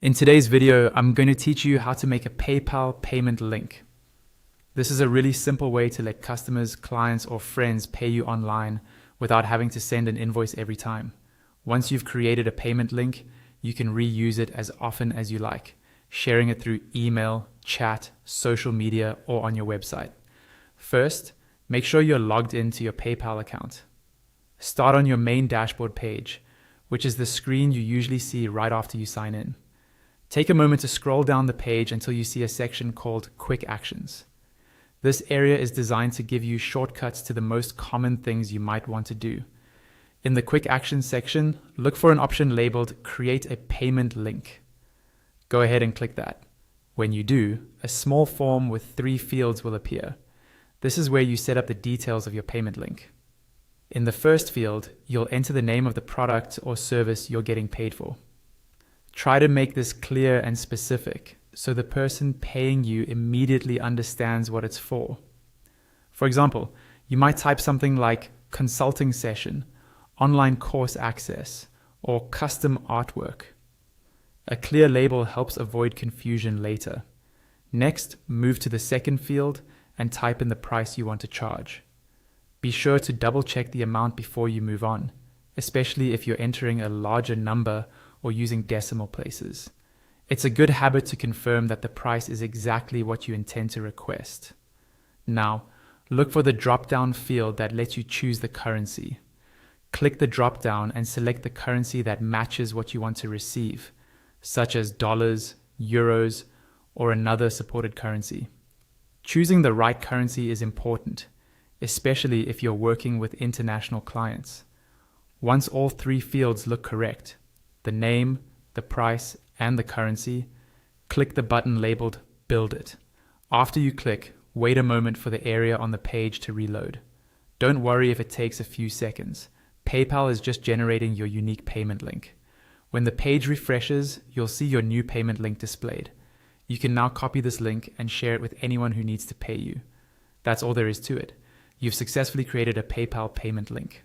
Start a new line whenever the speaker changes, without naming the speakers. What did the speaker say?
In today's video, I'm going to teach you how to make a PayPal payment link. This is a really simple way to let customers, clients, or friends pay you online without having to send an invoice every time. Once you've created a payment link, you can reuse it as often as you like, sharing it through email, chat, social media, or on your website. First, make sure you're logged into your PayPal account. Start on your main dashboard page, which is the screen you usually see right after you sign in. Take a moment to scroll down the page until you see a section called Quick Actions. This area is designed to give you shortcuts to the most common things you might want to do. In the Quick Actions section, look for an option labeled Create a Payment Link. Go ahead and click that. When you do, a small form with 3 fields will appear. This is where you set up the details of your payment link. In the first field, you'll enter the name of the product or service you're getting paid for. Try to make this clear and specific so the person paying you immediately understands what it's for. For example, you might type something like consulting session, online course access, or custom artwork. A clear label helps avoid confusion later. Next, move to the second field and type in the price you want to charge. Be sure to double check the amount before you move on, especially if you're entering a larger number or using decimal places. It's a good habit to confirm that the price is exactly what you intend to request. Now, look for the drop-down field that lets you choose the currency. Click the drop-down and select the currency that matches what you want to receive, such as dollars, euros, or another supported currency. Choosing the right currency is important, especially if you're working with international clients. Once all 3 fields look correct, the name, the price, and the currency, click the button labeled Build It. After you click, wait a moment for the area on the page to reload. Don't worry if it takes a few seconds. PayPal is just generating your unique payment link. When the page refreshes, you'll see your new payment link displayed. You can now copy this link and share it with anyone who needs to pay you. That's all there is to it. You've successfully created a PayPal payment link.